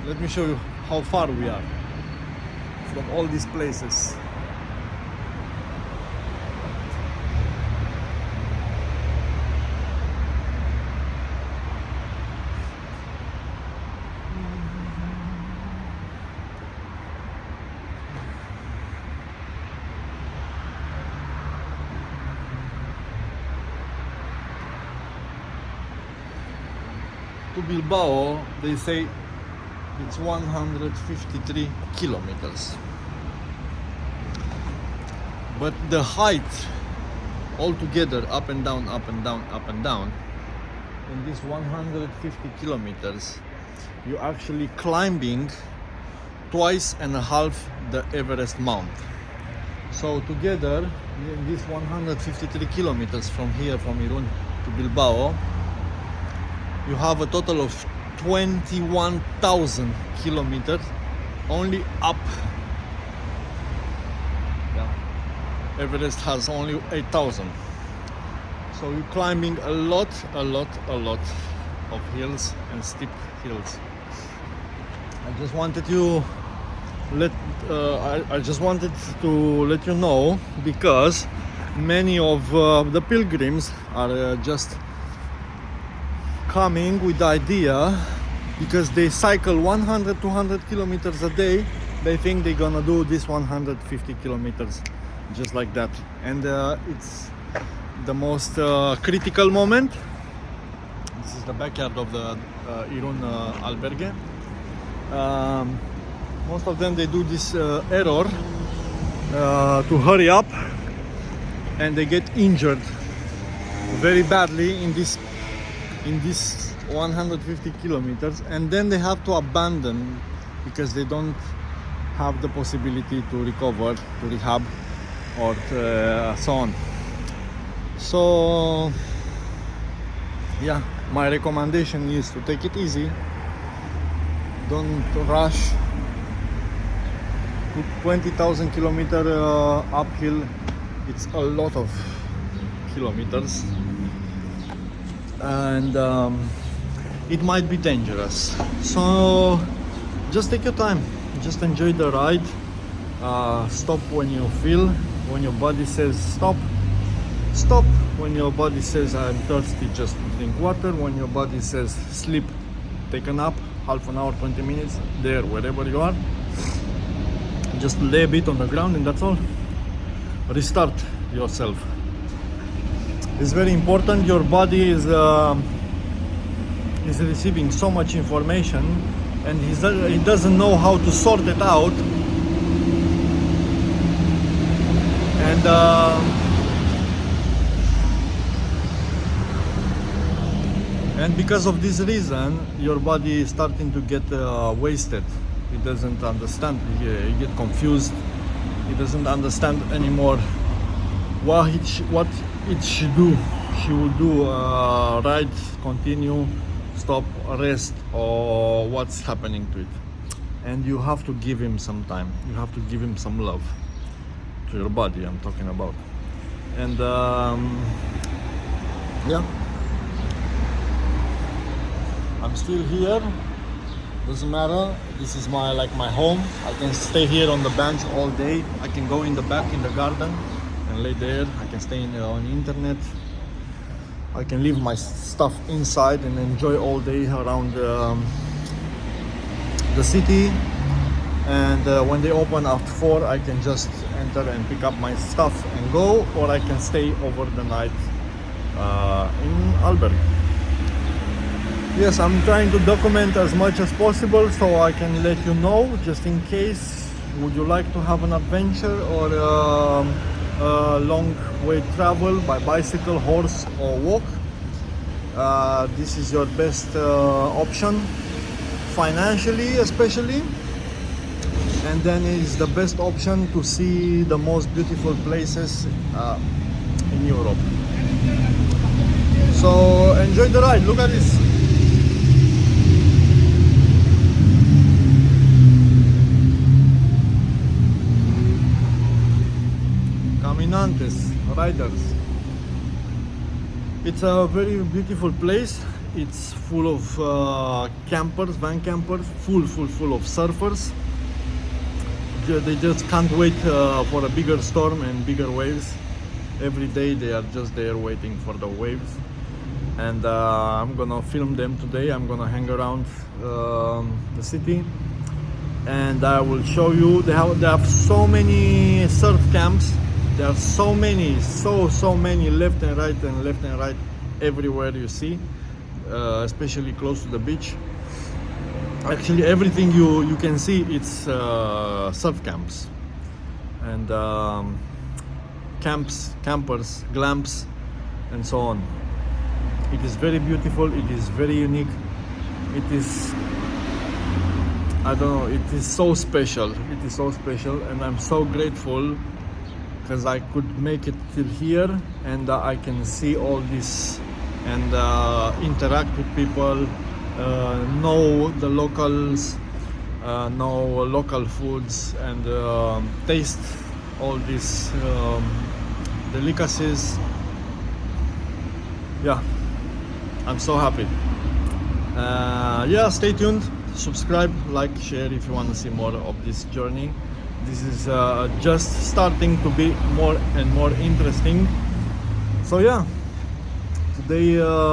let me show you how far we are from all these places. To Bilbao, they say it's 153 kilometers. But the height altogether, up and down, up and down, up and down, in this 150 kilometers, you're actually climbing twice and a half the Everest Mount. So together, in this 153 kilometers from here, from Irun to Bilbao, you have a total of 21,000 kilometers only up. Yeah. Everest has only 8,000. So you're climbing a lot of hills and steep hills. I just wanted to let you know, because many of the pilgrims are just coming with the idea, because they cycle 100-200 kilometers a day, they think they're gonna do this 150 kilometers just like that. And it's the most critical moment. This is the backyard of the Irun albergue. Most of them, they do this error to hurry up, and they get injured very badly in this 150 kilometers, and then they have to abandon because they don't have the possibility to recover, to rehab, or so on. So yeah, my recommendation is to take it easy, don't rush. 20,000 kilometer uphill, it's a lot of kilometers, and it might be dangerous. So just take your time, just enjoy the ride. Stop when you feel, when your body says stop. Stop when your body says I'm thirsty, just drink water. When your body says sleep, take a nap, half an hour, 20 minutes, there, wherever you are. Just lay a bit on the ground, and that's all. Restart yourself. It's very important. Your body is receiving so much information, and he doesn't know how to sort it out. And because of this reason, your body is starting to get wasted. It doesn't understand. You get confused. It doesn't understand anymore what it should do. She will do ride, continue, stop, rest, or what's happening to it. And you have to give him some time. You have to give him some love, to your body I'm talking about. And yeah, I'm still here. Doesn't matter. This is my home. I can stay here on the bench all day. I can go in the back in the garden and lay there. I can stay on the internet. I can leave my stuff inside and enjoy all day around the city. And when they open after 4, I can just enter and pick up my stuff and go, or I can stay over the night in albergue. Yes, I'm trying to document as much as possible so I can let you know, just in case. Would you like to have an adventure or a long way travel by bicycle, horse, or walk? This is your best option, financially especially. And then it's the best option to see the most beautiful places in Europe. So enjoy the ride. Look at this. Caminantes, riders. It's a very beautiful place. it's full of campers, van campers, full of surfers. They just can't wait for a bigger storm and bigger waves. Every day they are just there waiting for the waves. And I'm gonna film them today. I'm gonna hang around the city, and I will show you. They have so many surf camps. There are so many, so many left and right everywhere you see, especially close to the beach. Actually, everything you can see, it's surf camps and camps, campers, glamps, and so on. It is very beautiful. It is very unique. It is, I don't know, it is so special. It is so special, and I'm so grateful because I could make it till here, and I can see all this and interact with people, know the locals, know local foods, and taste all these delicacies. Yeah, I'm so happy. Yeah, stay tuned, subscribe, like, share if you want to see more of this journey. This is just starting to be more and more interesting. So yeah, today